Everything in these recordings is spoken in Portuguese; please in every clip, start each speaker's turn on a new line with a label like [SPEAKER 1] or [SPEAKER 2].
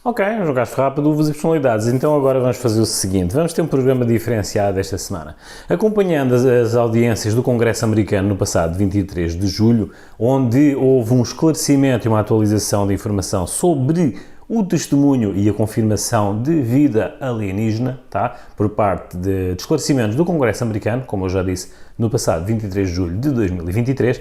[SPEAKER 1] Ok, um jogaste rápido, uvas e personalidades. Então agora vamos fazer o seguinte, vamos ter um programa diferenciado esta semana. Acompanhando as audiências do Congresso Americano no passado 23 de julho, onde houve um esclarecimento e uma atualização de informação sobre o testemunho e a confirmação de vida alienígena, tá? Por parte de esclarecimentos do Congresso Americano, como eu já disse, no passado 23 de julho de 2023,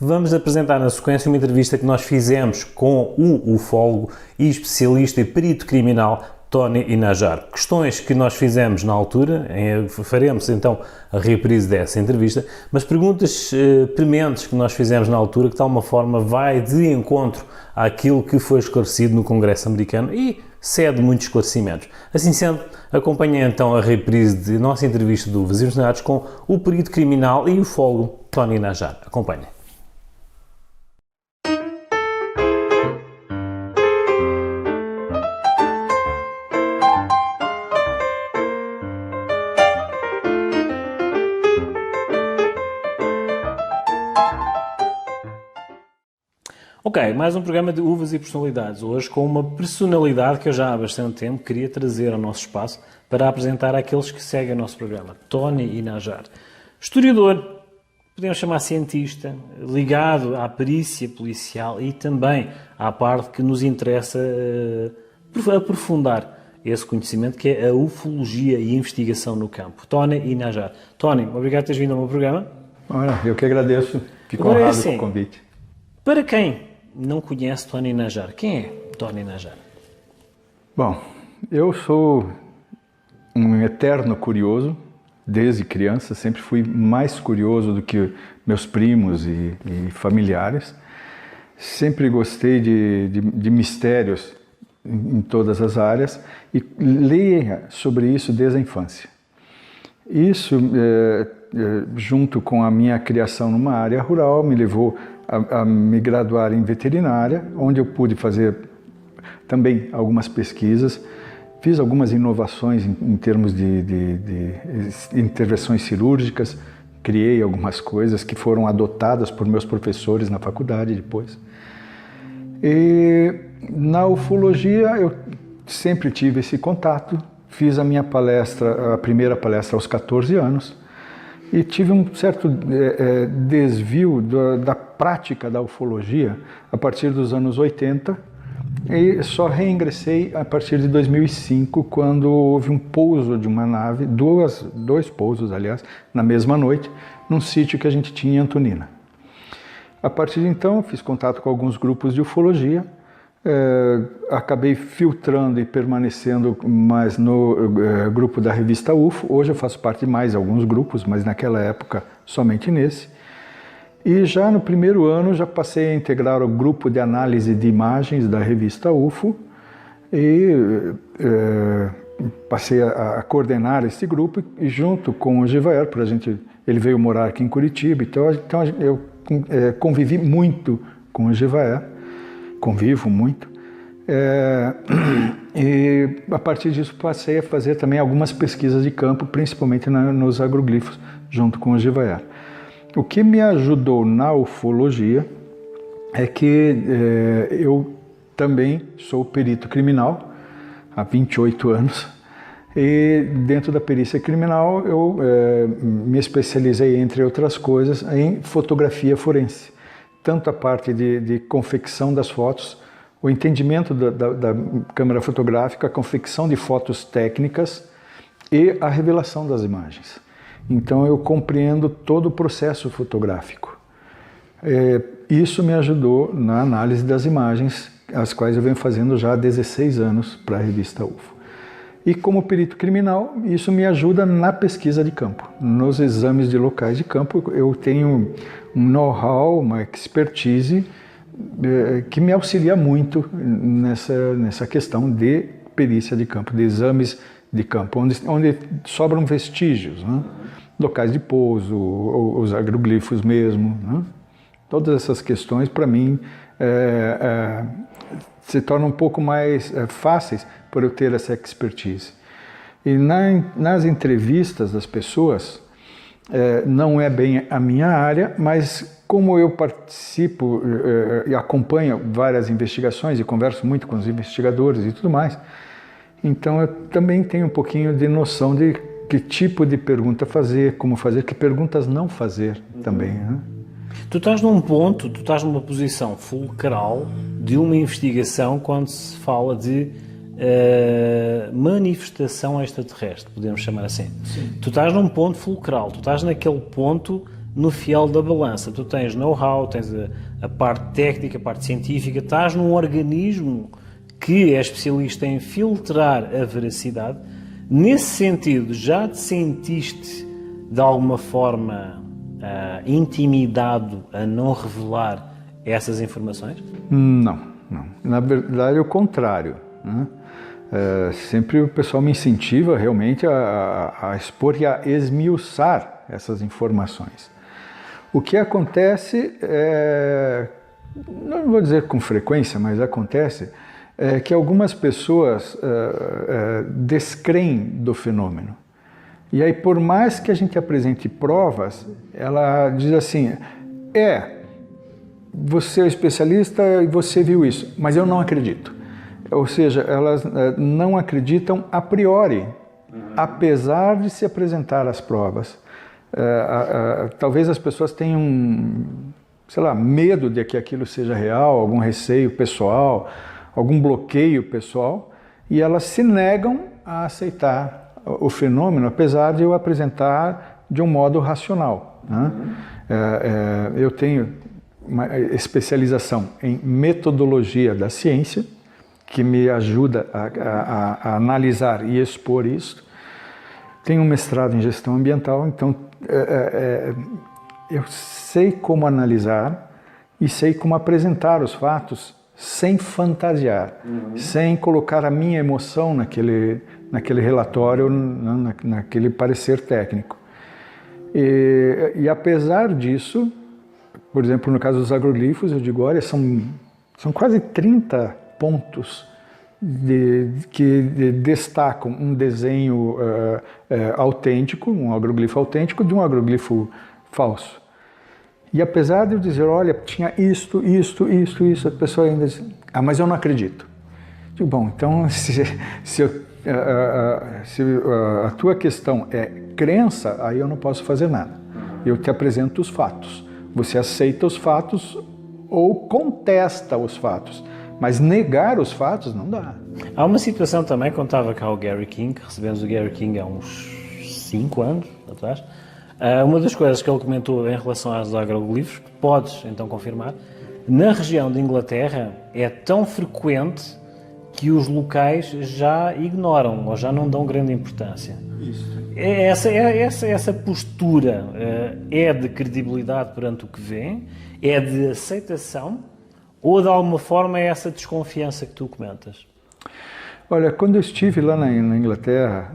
[SPEAKER 1] vamos apresentar na sequência uma entrevista que nós fizemos com o ufólogo e especialista e perito criminal Tony Inajar. Questões que nós fizemos na altura, faremos então a reprise dessa entrevista, mas perguntas prementes que nós fizemos na altura, que de alguma forma vai de encontro àquilo que foi esclarecido no Congresso Americano e cede muitos esclarecimentos. Assim sendo, acompanhem então a reprise de nossa entrevista do Vazios Nados com o perito criminal e ufólogo Tony Inajar. Acompanhem. Ok, mais um programa de uvas e personalidades, hoje com uma personalidade que eu já há bastante tempo queria trazer ao nosso espaço para apresentar àqueles que seguem o nosso programa, Tony Inajar. Historiador, podemos chamar cientista, ligado à perícia policial e também à parte que nos interessa aprofundar esse conhecimento, que é a ufologia e a investigação no campo. Tony Inajar. Tony, obrigado por teres vindo ao meu programa.
[SPEAKER 2] Olha, eu que agradeço, fico honrado com o convite.
[SPEAKER 1] Para quem não conhece Tony Inajar, quem é Tony Inajar?
[SPEAKER 2] Bom, eu sou um eterno curioso, desde criança, sempre fui mais curioso do que meus primos e familiares. Sempre gostei de mistérios em todas as áreas e leia sobre isso desde a infância. Isso, junto com a minha criação numa área rural, me levou a me graduar em veterinária, onde eu pude fazer também algumas pesquisas, fiz algumas inovações em termos de intervenções cirúrgicas, criei algumas coisas que foram adotadas por meus professores na faculdade depois. E na ufologia eu sempre tive esse contato, fiz a minha palestra, a primeira palestra aos 14 anos, e tive um certo desvio da prática da ufologia a partir dos anos 80 e só reingressei a partir de 2005, quando houve um pouso de uma nave, dois pousos, aliás, na mesma noite, num sítio que a gente tinha em Antonina. A partir de então, fiz contato com alguns grupos de ufologia, acabei filtrando e permanecendo mais no grupo da revista UFO. Hoje eu faço parte de mais alguns grupos, mas naquela época somente nesse. E já no primeiro ano já passei a integrar o grupo de análise de imagens da revista UFO e passei a coordenar esse grupo e junto com o Givaer, ele veio morar aqui em Curitiba, então eu convivi muito com o Givaer. Convivo muito, e a partir disso passei a fazer também algumas pesquisas de campo, principalmente nos agroglifos, junto com o Givaer. O que me ajudou na ufologia é que eu também sou perito criminal há 28 anos, e dentro da perícia criminal eu me especializei, entre outras coisas, em fotografia forense. Tanto a parte de confecção das fotos, o entendimento da câmera fotográfica, a confecção de fotos técnicas e a revelação das imagens. Então eu compreendo todo o processo fotográfico. Isso me ajudou na análise das imagens, as quais eu venho fazendo já há 16 anos para a revista UFO. E como perito criminal, isso me ajuda na pesquisa de campo. Nos exames de locais de campo, eu tenho um know-how, uma expertise que me auxilia muito nessa questão de perícia de campo, de exames de campo, onde sobram vestígios, né? Locais de pouso, os agroglifos mesmo, né? Todas essas questões, para mim, se tornam um pouco mais fáceis por eu ter essa expertise. E nas entrevistas das pessoas, não é bem a minha área, mas como eu participo e acompanho várias investigações e converso muito com os investigadores e tudo mais, então eu também tenho um pouquinho de noção de que tipo de pergunta fazer, como fazer, que perguntas não fazer também, né?
[SPEAKER 1] Tu estás num ponto, tu estás numa posição fulcral de uma investigação quando se fala de manifestação extraterrestre, podemos chamar assim. Sim. Tu estás num ponto fulcral, tu estás naquele ponto no fiel da balança, tu tens know-how, tens a parte técnica, a parte científica, estás num organismo que é especialista em filtrar a veracidade. Nesse sentido, já te sentiste de alguma forma intimidado a não revelar essas informações?
[SPEAKER 2] Não. Na verdade, é o contrário, né? Sempre o pessoal me incentiva realmente a expor e a esmiuçar essas informações. O que acontece, não vou dizer com frequência, mas acontece, que algumas pessoas descreem do fenômeno. E aí, por mais que a gente apresente provas, ela diz assim, você é especialista e você viu isso, mas eu não acredito. Ou seja, elas não acreditam a priori, apesar de se apresentar as provas. Talvez as pessoas tenham, sei lá, medo de que aquilo seja real, algum receio pessoal, algum bloqueio pessoal, e elas se negam a aceitar o fenômeno, apesar de eu apresentar de um modo racional, né? Eu tenho uma especialização em metodologia da ciência, que me ajuda a analisar e expor isso. Tenho um mestrado em gestão ambiental, então eu sei como analisar e sei como apresentar os fatos sem fantasiar, sem colocar a minha emoção naquele relatório, naquele parecer técnico. E apesar disso, por exemplo, no caso dos agroglifos, eu digo, olha, são quase 30 pontos que destacam um desenho autêntico, um agroglifo autêntico, de um agroglifo falso. E apesar de eu dizer, olha, tinha isto, a pessoa ainda diz, mas eu não acredito. Digo, bom, então se a tua questão é crença, aí eu não posso fazer nada. Eu te apresento os fatos. Você aceita os fatos ou contesta os fatos. Mas negar os fatos não dá.
[SPEAKER 1] Há uma situação também, quando estava cá o Gary King, recebemos o Gary King há uns 5 anos atrás. Uma das coisas que ele comentou em relação aos agroglifos, que podes então confirmar, na região de Inglaterra é tão frequente que os locais já ignoram ou já não dão grande importância. Isso. Essa postura é de credibilidade perante o que vem, é de aceitação, ou de alguma forma é essa desconfiança que tu comentas?
[SPEAKER 2] Olha, quando eu estive lá na Inglaterra,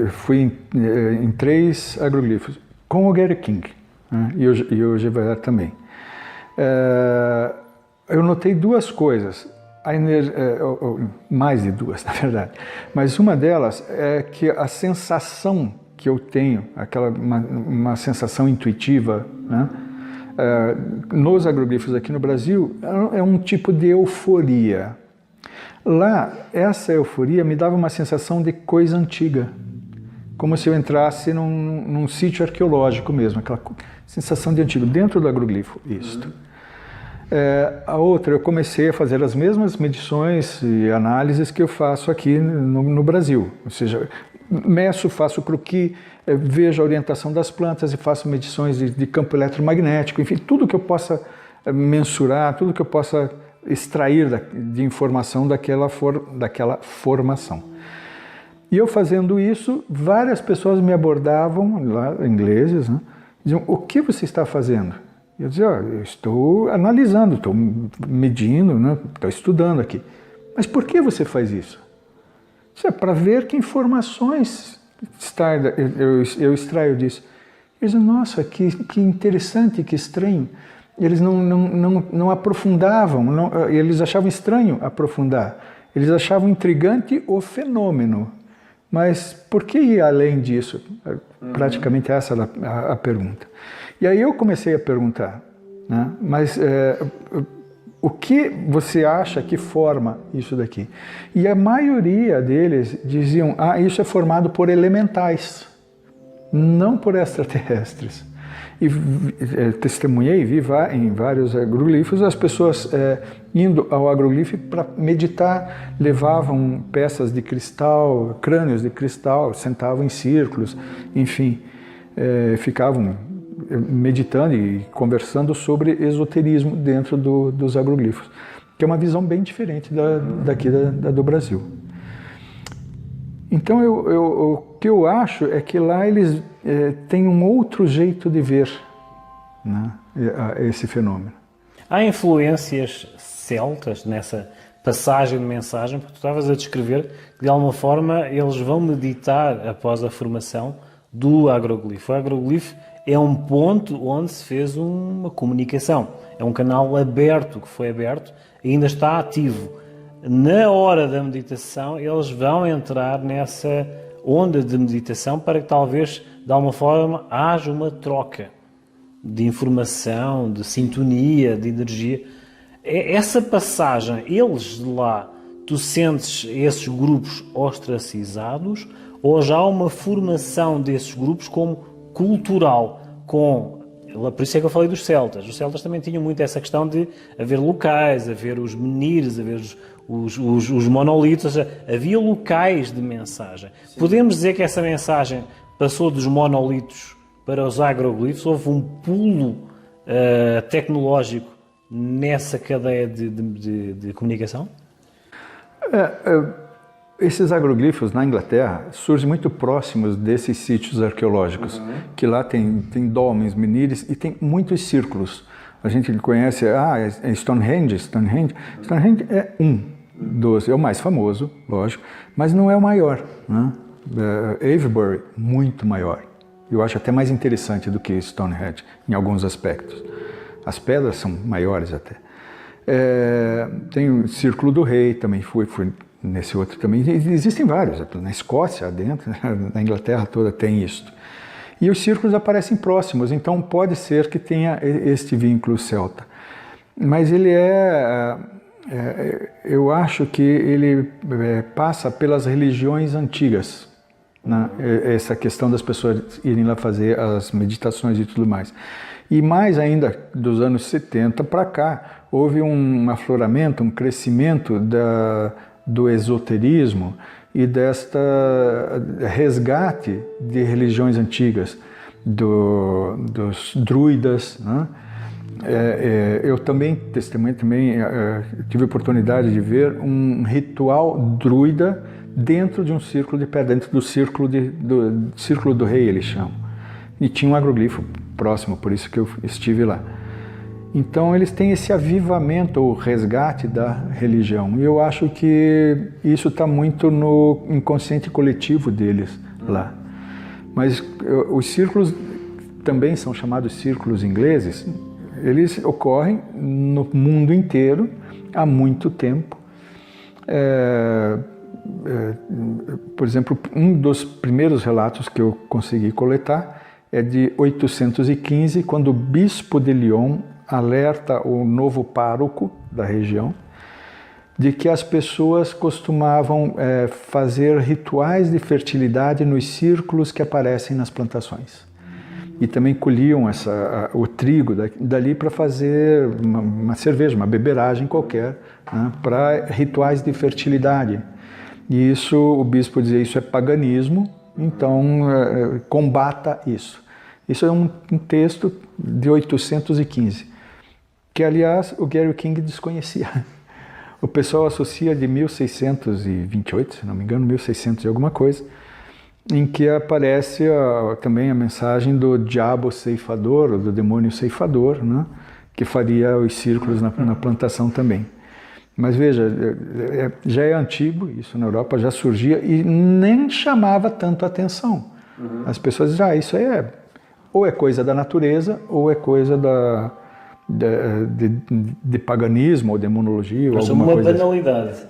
[SPEAKER 2] eu fui em 3 agroglifos, com o Gary King, né, e o Gevaert também. Eu notei 2 coisas, mais de 2, na verdade, mas uma delas é que a sensação que eu tenho, uma sensação intuitiva, né, nos agroglifos aqui no Brasil, é um tipo de euforia. Lá, essa euforia me dava uma sensação de coisa antiga, como se eu entrasse num sítio arqueológico mesmo, aquela sensação de antigo, dentro do agroglifo, isto. A outra, eu comecei a fazer as mesmas medições e análises que eu faço aqui no Brasil, ou seja, meço, faço croquis, vejo a orientação das plantas e faço medições de campo eletromagnético, enfim, tudo que eu possa mensurar, tudo que eu possa extrair de informação daquela formação. E eu fazendo isso, várias pessoas me abordavam, lá, ingleses, né, diziam, o que você está fazendo? Eu dizia, eu estou analisando, estou medindo, né, estou estudando aqui. Mas por que você faz isso? Isso é para ver que informações eu extraio disso. Eles diziam, nossa, que interessante, que estranho. Eles não aprofundavam, eles achavam estranho aprofundar. Eles achavam intrigante o fenômeno. Mas por que ir além disso? Praticamente essa era a pergunta. E aí eu comecei a perguntar, né? Mas o que você acha que forma isso daqui? E a maioria deles diziam, isso é formado por elementais, não por extraterrestres. E testemunhei, vi em vários agroglifos as pessoas indo ao agroglifo para meditar, levavam peças de cristal, crânios de cristal, sentavam em círculos, enfim, ficavam meditando e conversando sobre esoterismo dentro dos agroglifos, que é uma visão bem diferente daqui do Brasil. Então, o que eu acho é que lá eles têm um outro jeito de ver, né, esse fenômeno.
[SPEAKER 1] Há influências celtas nessa passagem de mensagem, porque tu estavas a descrever que de alguma forma eles vão meditar após a formação do agroglifo. O agroglifo é um ponto onde se fez uma comunicação, é um canal aberto, que foi aberto e ainda está ativo. Na hora da meditação, eles vão entrar nessa onda de meditação para que talvez, de alguma forma, haja uma troca de informação, de sintonia, de energia. Essa passagem, eles lá, tu sentes esses grupos ostracizados ou já há uma formação desses grupos como cultural, por isso é que eu falei dos celtas. Os celtas também tinham muito essa questão de haver locais, haver os menires, haver os monolitos, havia locais de mensagem. Sim. Podemos dizer que essa mensagem passou dos monolitos para os agroglifos, houve um pulo tecnológico nessa cadeia de comunicação?
[SPEAKER 2] Esses agroglifos na Inglaterra surgem muito próximos desses sítios arqueológicos, que lá tem dólmens, menires e tem muitos círculos. A gente conhece, Stonehenge. Stonehenge é é o mais famoso, lógico, mas não é o maior, né? Avebury, muito maior. Eu acho até mais interessante do que Stonehenge, em alguns aspectos. As pedras são maiores até. Tem o Círculo do Rei, também fui nesse outro também. Existem vários, na Escócia, dentro, na Inglaterra toda tem isso. E os círculos aparecem próximos, então pode ser que tenha este vínculo celta. Mas ele eu acho que ele passa pelas religiões antigas, né? Essa questão das pessoas irem lá fazer as meditações e tudo mais. E mais ainda, dos anos 70 para cá, houve um afloramento, um crescimento do esoterismo e desta resgate de religiões antigas, dos druidas, né? Eu também tive a oportunidade de ver um ritual druida dentro de um círculo de pedra, dentro do círculo do rei, eles chamam. E tinha um agroglifo próximo, por isso que eu estive lá. Então eles têm esse avivamento ou resgate da religião. E eu acho que isso está muito no inconsciente coletivo deles lá. Mas os círculos também são chamados círculos ingleses. Eles ocorrem no mundo inteiro há muito tempo. Por exemplo, um dos primeiros relatos que eu consegui coletar é de 815, quando o bispo de Lyon alerta o novo pároco da região de que as pessoas costumavam fazer rituais de fertilidade nos círculos que aparecem nas plantações. E também colhiam o trigo dali para fazer uma cerveja, uma beberagem qualquer, né, para rituais de fertilidade. E isso, o bispo dizia, isso é paganismo, então combata isso. Isso é um texto de 815. Que, aliás, o Gary King desconhecia. O pessoal associa de 1628, se não me engano, 1600 e alguma coisa, em que aparece também a mensagem do diabo ceifador, ou do demônio ceifador, né, que faria os círculos na plantação também. Mas veja, já é antigo, isso na Europa já surgia e nem chamava tanto a atenção. As pessoas dizem, isso aí ou é coisa da natureza, ou é coisa de paganismo ou demonologia ou alguma coisa.
[SPEAKER 1] Uma banalidade.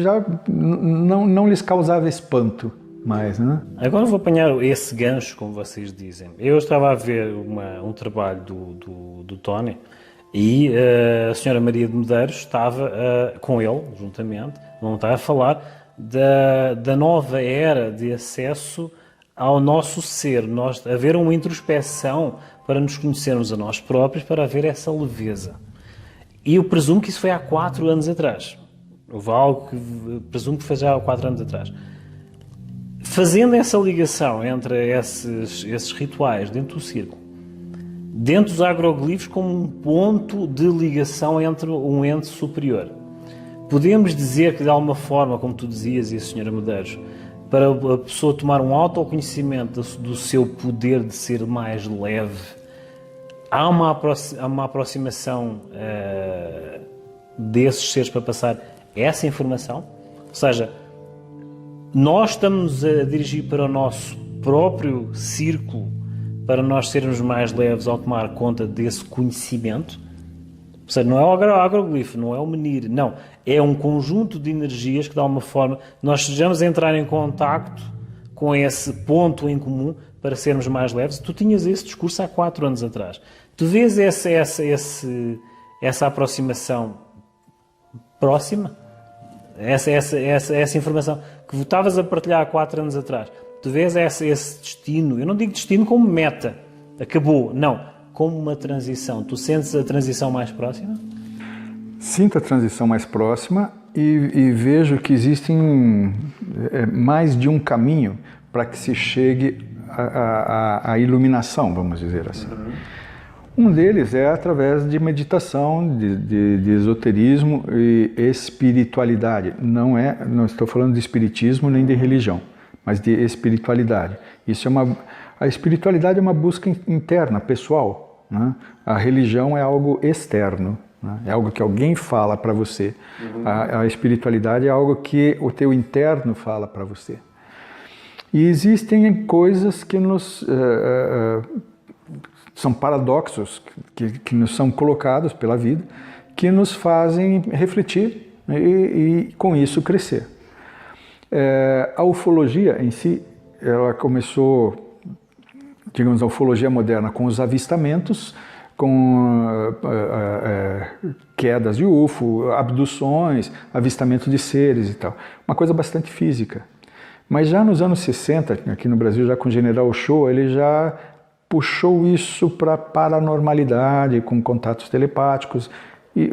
[SPEAKER 2] Já não lhes causava espanto, mais, né?
[SPEAKER 1] Agora vou apanhar esse gancho, como vocês dizem. Eu estava a ver um trabalho do Tony e a senhora Maria de Medeiros estava com ele, juntamente, não está a falar da nova era de acesso ao nosso ser, haver uma introspeção para nos conhecermos a nós próprios, para haver essa leveza. E eu presumo que isso foi há 4 anos atrás. Houve algo que presumo que foi já há 4 anos atrás. Fazendo essa ligação entre esses rituais dentro do círculo, dentro dos agroglifos como um ponto de ligação entre um ente superior, podemos dizer que de alguma forma, como tu dizias e a senhora Medeiros, para a pessoa tomar um autoconhecimento do seu poder de ser mais leve, há uma aproximação desses seres para passar essa informação? Ou seja, nós estamos a dirigir para o nosso próprio círculo para nós sermos mais leves ao tomar conta desse conhecimento? Ou seja, não é o agroglifo, não é o menir, não. É um conjunto de energias que, de alguma forma, nós estejamos a entrar em contacto com esse ponto em comum para sermos mais leves. Tu tinhas esse discurso há 4 anos atrás. Tu vês essa aproximação próxima? Essa informação que estavas a partilhar há 4 anos atrás. Tu vês esse destino, eu não digo destino como meta, acabou, não, como uma transição. Tu sentes a transição mais próxima?
[SPEAKER 2] Sinto a transição mais próxima e vejo que existem mais de um caminho para que se chegue à iluminação, vamos dizer assim. Um deles é através de meditação, de esoterismo e espiritualidade. Não estou falando de espiritismo nem de religião, mas de espiritualidade. A espiritualidade é uma busca interna, pessoal, né? A religião é algo externo, né? É algo que alguém fala para você. A espiritualidade é algo que o teu interno fala para você. E existem coisas que são paradoxos que nos são colocados pela vida, que nos fazem refletir, né, e com isso crescer. A ufologia em si, ela começou, digamos, a ufologia moderna com os avistamentos, com quedas de UFO, abduções, avistamento de seres e tal. Uma coisa bastante física. Mas já nos anos 60, aqui no Brasil, já com o General Ochoa, ele já puxou isso para a paranormalidade, com contatos telepáticos, e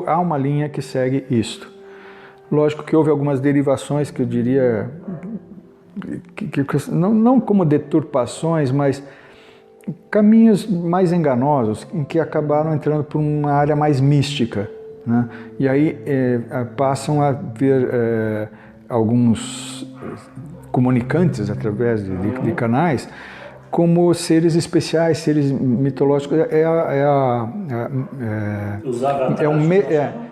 [SPEAKER 2] há uma linha que segue isto. Lógico que houve algumas derivações que eu diria, não como deturpações, mas caminhos mais enganosos, em que acabaram entrando por uma área mais mística, né? E aí passam a ver alguns comunicantes através de canais como seres especiais, seres mitológicos.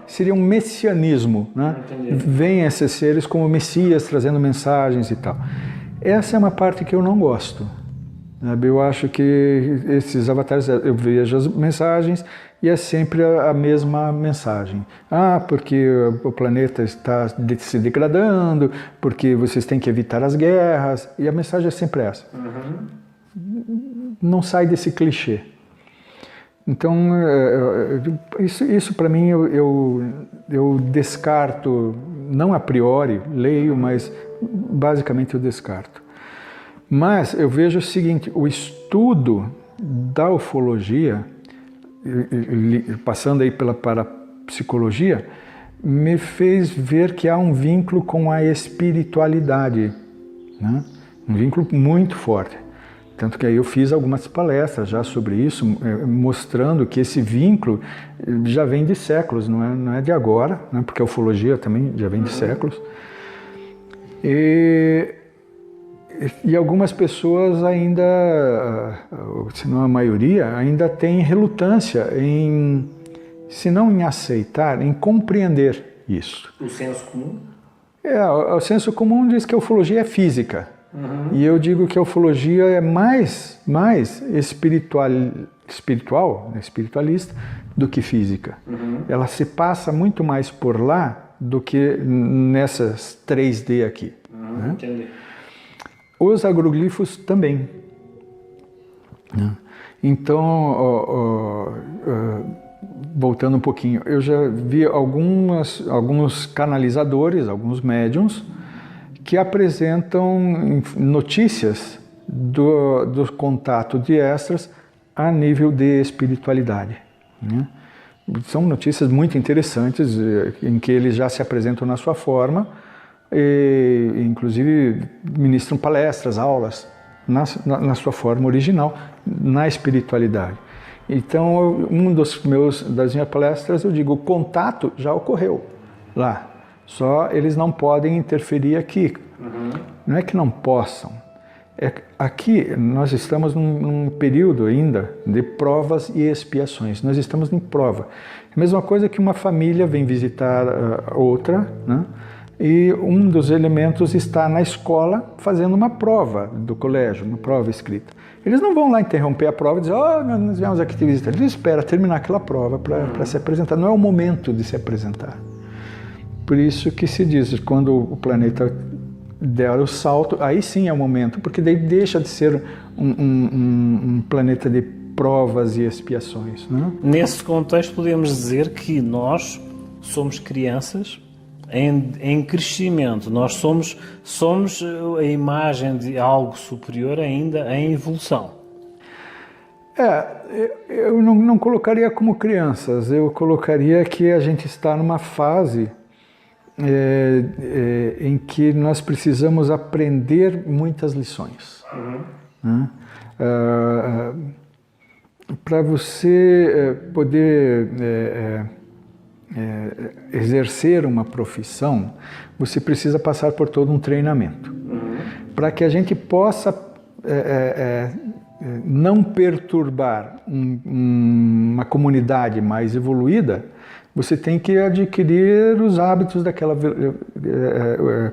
[SPEAKER 2] Seria um messianismo, né? Vêm esses seres como messias trazendo mensagens e tal. Essa é uma parte que eu não gosto. Eu acho que esses avatares, eu vejo as mensagens e é sempre a mesma mensagem. Porque o planeta está se degradando, porque vocês têm que evitar as guerras, e a mensagem é sempre essa. Não sai desse clichê. Então, isso para mim eu descarto, não a priori, leio, mas basicamente eu descarto. Mas eu vejo o seguinte, o estudo da ufologia, passando aí para a psicologia, me fez ver que há um vínculo com a espiritualidade, né? Um vínculo muito forte. Tanto que aí eu fiz algumas palestras já sobre isso, mostrando que esse vínculo já vem de séculos, não é de agora, né? Porque a ufologia também já vem de séculos. E algumas pessoas ainda, se não a maioria, ainda tem relutância se não em aceitar, em compreender isso.
[SPEAKER 1] O senso comum?
[SPEAKER 2] O senso comum diz que a ufologia é física. E eu digo que a ufologia é mais espiritualista do que física. Ela se passa muito mais por lá do que nessas 3D aqui. Né?
[SPEAKER 1] Entendi.
[SPEAKER 2] Os agroglifos também. Então, voltando um pouquinho, eu já vi alguns canalizadores, alguns médiums, que apresentam notícias do contato de extras a nível de espiritualidade. Né? São notícias muito interessantes, em que eles já se apresentam na sua forma, e, inclusive ministram palestras, aulas, na sua forma original, na espiritualidade. Então, das minhas palestras, eu digo, o contato já ocorreu lá, só eles não podem interferir aqui. Não é que não possam, aqui nós estamos num período ainda de provas e expiações, nós estamos em prova. É a mesma coisa que uma família vem visitar outra, né? E um dos elementos está na escola fazendo uma prova do colégio, uma prova escrita. Eles não vão lá interromper a prova e dizer, nós viemos aqui te visitar. Eles esperam terminar aquela prova para se apresentar. Não é o momento de se apresentar. Por isso que se diz, quando o planeta der o salto, aí sim é o momento, porque daí deixa de ser um planeta de provas e expiações. Né?
[SPEAKER 1] Nesse contexto, podemos dizer que nós somos crianças em crescimento, nós somos a imagem de algo superior ainda em evolução.
[SPEAKER 2] Eu não colocaria como crianças, eu colocaria que a gente está numa fase em que nós precisamos aprender muitas lições. Né? Para você poder exercer uma profissão, você precisa passar por todo um treinamento. Para que a gente possa não perturbar uma comunidade mais evoluída, você tem que adquirir os hábitos daquela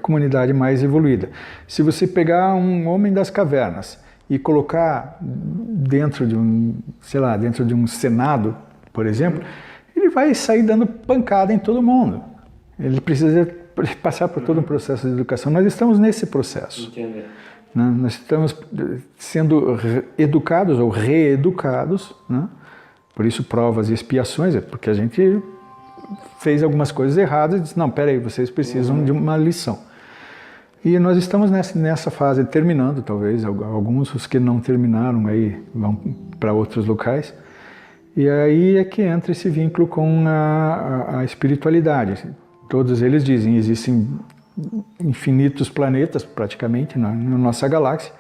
[SPEAKER 2] comunidade mais evoluída. Se você pegar um homem das cavernas e colocar dentro de um senado, por exemplo, ele vai sair dando pancada em todo mundo. Ele precisa passar por todo um processo de educação. Nós estamos nesse processo.
[SPEAKER 1] Entender.
[SPEAKER 2] Né? Nós estamos sendo educados ou reeducados, né? Por isso provas e expiações, porque a gente fez algumas coisas erradas e disse, não, peraí, vocês precisam de uma lição. E nós estamos nessa fase, terminando talvez, alguns os que não terminaram aí vão para outros locais. E aí é que entra esse vínculo com a espiritualidade. Todos eles dizem, existem infinitos planetas praticamente na nossa galáxia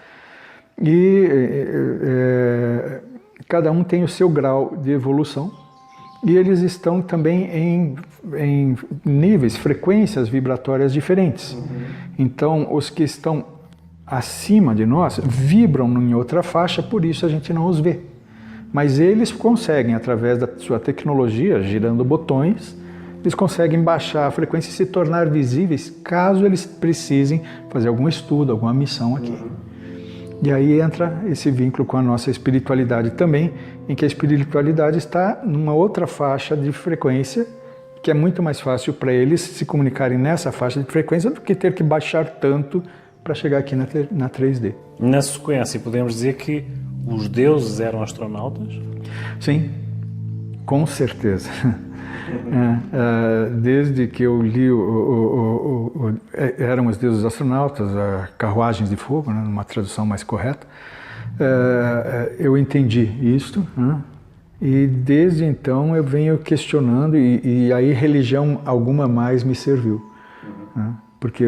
[SPEAKER 2] e cada um tem o seu grau de evolução e eles estão também em níveis, frequências vibratórias diferentes. Então, os que estão acima de nós vibram em outra faixa, por isso a gente não os vê. Mas eles conseguem, através da sua tecnologia, girando botões, eles conseguem baixar a frequência e se tornar visíveis caso eles precisem fazer algum estudo, alguma missão aqui. E aí entra esse vínculo com a nossa espiritualidade também, em que a espiritualidade está numa outra faixa de frequência, que é muito mais fácil para eles se comunicarem nessa faixa de frequência do que ter que baixar tanto para chegar aqui na 3D.
[SPEAKER 1] Na sequência, podemos dizer que os deuses eram astronautas?
[SPEAKER 2] Sim, com certeza. Desde que eu li eram os deuses astronautas, carruagens de fogo, né, numa tradução mais correta, eu entendi isto, né, e desde então eu venho questionando e aí religião alguma mais me serviu, né, porque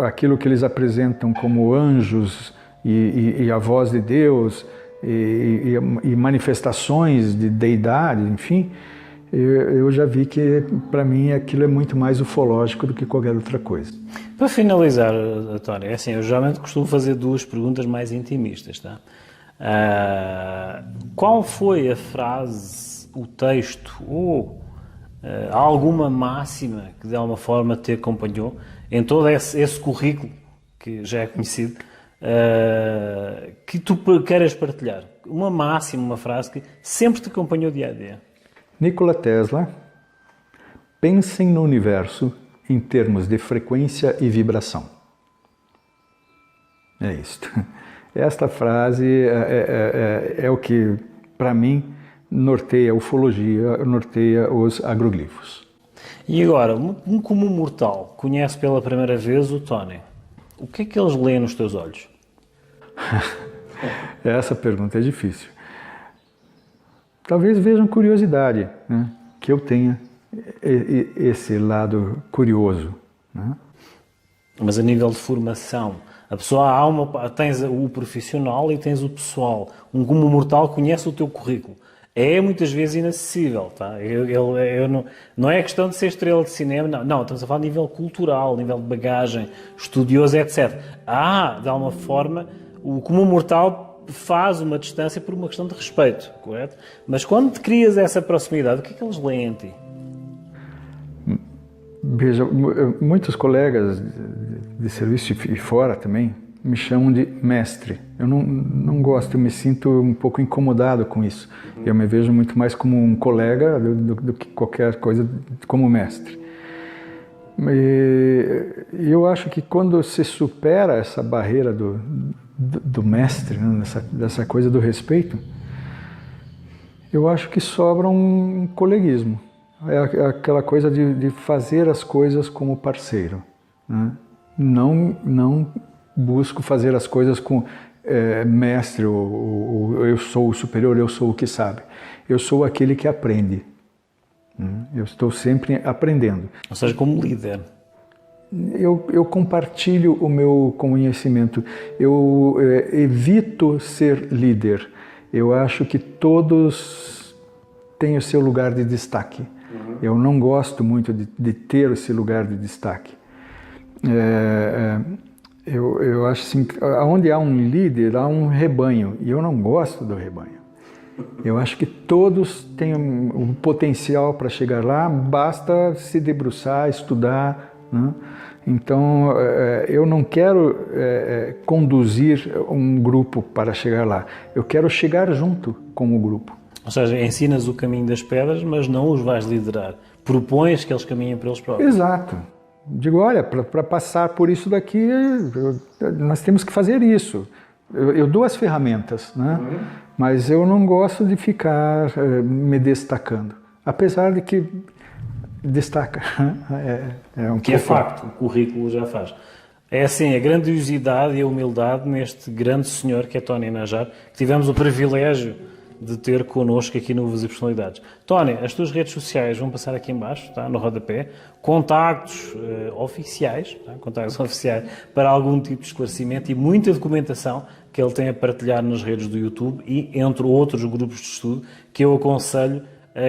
[SPEAKER 2] aquilo que eles apresentam como anjos e a voz de Deus e manifestações de deidade, enfim, eu já vi que, para mim, aquilo é muito mais ufológico do que qualquer outra coisa.
[SPEAKER 1] Para finalizar, António, é assim, eu geralmente costumo fazer duas perguntas mais intimistas, tá? Qual foi a frase, o texto ou alguma máxima que de alguma forma te acompanhou em todo esse currículo, que já é conhecido, que tu queiras partilhar? Uma máxima, uma frase que sempre te acompanhou dia a dia.
[SPEAKER 2] Nikola Tesla, pensem no universo em termos de frequência e vibração. É isso. Esta frase é o que, para mim, norteia a ufologia, norteia os agroglifos.
[SPEAKER 1] E agora, um comum mortal conhece pela primeira vez o Tony. O que é que eles leem nos teus olhos?
[SPEAKER 2] Essa pergunta é difícil. Talvez vejam curiosidade, né? Que eu tenha esse lado curioso, né?
[SPEAKER 1] Mas a nível de formação, a pessoa tens o profissional e tens o pessoal. Um comum mortal conhece o teu currículo. É muitas vezes inacessível, tá? Não é questão de ser estrela de cinema, não, estamos a falar de nível cultural, nível de bagagem, estudioso, etc. De alguma forma, o comum mortal faz uma distância por uma questão de respeito, correto? Mas quando te crias essa proximidade, o que é que eles leem em ti?
[SPEAKER 2] Veja, muitos colegas de serviço e fora também me chamam de mestre. Eu não gosto, eu me sinto um pouco incomodado com isso. Eu me vejo muito mais como um colega do que qualquer coisa como mestre. E eu acho que quando se supera essa barreira do mestre, né, dessa coisa do respeito, eu acho que sobra um coleguismo. É aquela coisa de fazer as coisas como parceiro, né? Não busco fazer as coisas com mestre, ou eu sou o superior, eu sou o que sabe. Eu sou aquele que aprende. Eu estou sempre aprendendo.
[SPEAKER 1] Ou seja, como líder.
[SPEAKER 2] Eu compartilho o meu conhecimento. Eu evito ser líder. Eu acho que todos têm o seu lugar de destaque. Eu não gosto muito de ter esse lugar de destaque. Eu acho assim, onde há um líder, há um rebanho, e eu não gosto do rebanho. Eu acho que todos têm um potencial para chegar lá, basta se debruçar, estudar, né? Então, eu não quero conduzir um grupo para chegar lá, eu quero chegar junto com o grupo.
[SPEAKER 1] Ou seja, ensinas o caminho das pedras, mas não os vais liderar. Propões que eles caminhem por eles próprios.
[SPEAKER 2] Exato. Digo, olha, para passar por isso daqui, nós temos que fazer isso. Eu dou as ferramentas, né? Mas eu não gosto de ficar me destacando. Apesar de que destaca.
[SPEAKER 1] É facto, o currículo já faz. É assim, a grandiosidade e a humildade neste grande senhor que é Tony Najjar, que tivemos o privilégio de ter connosco aqui no Uvas e Personalidades. Tony, as tuas redes sociais vão passar aqui em baixo, tá, no rodapé, contactos oficiais, tá, contactos oficiais para algum tipo de esclarecimento e muita documentação que ele tem a partilhar nas redes do YouTube e entre outros grupos de estudo que eu aconselho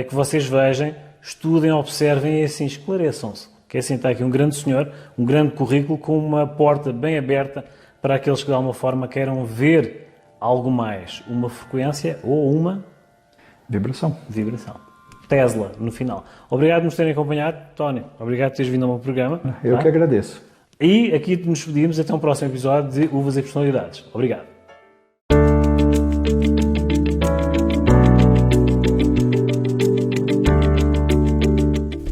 [SPEAKER 1] que vocês vejam, estudem, observem e assim esclareçam-se. Que assim está aqui um grande senhor, um grande currículo com uma porta bem aberta para aqueles que de alguma forma queiram ver algo mais, uma frequência ou uma
[SPEAKER 2] vibração.
[SPEAKER 1] Tesla, no final. Obrigado por nos terem acompanhado, Tony. Obrigado por teres vindo ao meu programa.
[SPEAKER 2] Eu que agradeço.
[SPEAKER 1] E aqui nos despedimos até um próximo episódio de Uvas e Personalidades. Obrigado.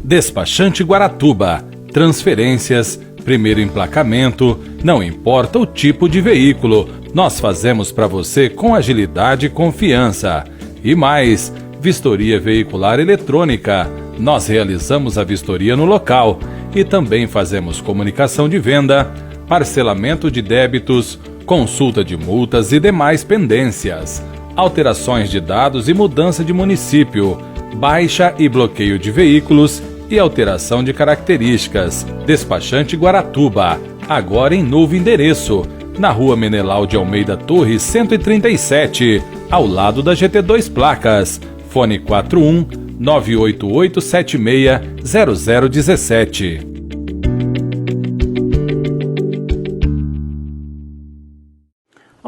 [SPEAKER 3] Despachante Guaratuba. Transferências, primeiro emplacamento, não importa o tipo de veículo, nós fazemos para você com agilidade e confiança. E mais, vistoria veicular eletrônica. Nós realizamos a vistoria no local e também fazemos comunicação de venda, parcelamento de débitos, consulta de multas e demais pendências, alterações de dados e mudança de município, baixa e bloqueio de veículos e alteração de características. Despachante Guaratuba, agora em novo endereço, na Rua Menelau de Almeida Torres 137, ao lado da GT2 Placas. Fone 41 988 76 0017.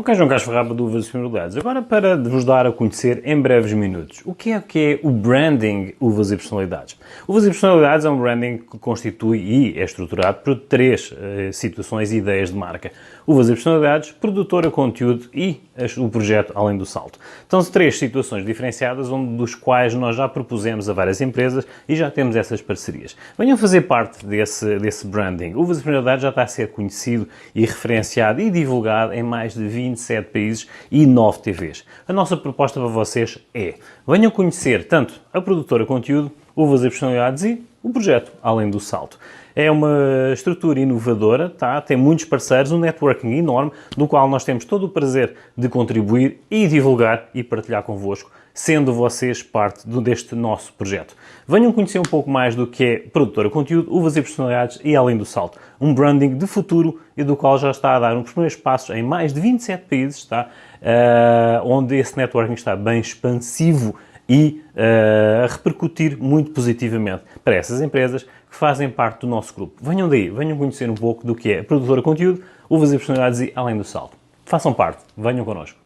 [SPEAKER 1] Ok, João Carlos Ferraba do Uvas e Personalidades. Agora para vos dar a conhecer em breves minutos o que é o branding Uvas e Personalidades. Uvas e Personalidades é um branding que constitui e é estruturado por três situações e ideias de marca. Uvas e Personalidades, produtora, conteúdo e o projeto Além do Salto. Então são três situações diferenciadas, dos quais nós já propusemos a várias empresas e já temos essas parcerias. Venham fazer parte desse branding. Uvas e Personalidades já está a ser conhecido e referenciado e divulgado em mais de 27 países e 9 TVs. A nossa proposta para vocês é: venham conhecer tanto a produtora conteúdo, Uvas e Personalidades e o projeto Além do Salto. É uma estrutura inovadora, tá? Tem muitos parceiros, um networking enorme, do qual nós temos todo o prazer de contribuir e divulgar e partilhar convosco, sendo vocês parte deste nosso projeto. Venham conhecer um pouco mais do que é produtora conteúdo, Uvas e Personalidades e Além do Salto. Um branding de futuro e do qual já está a dar uns primeiros passos em mais de 27 países, tá? Onde esse networking está bem expansivo e a repercutir muito positivamente para essas empresas que fazem parte do nosso grupo. Venham daí, venham conhecer um pouco do que é a produtora conteúdo, Uvas e Personalidades e Além do Salto. Façam parte, venham connosco.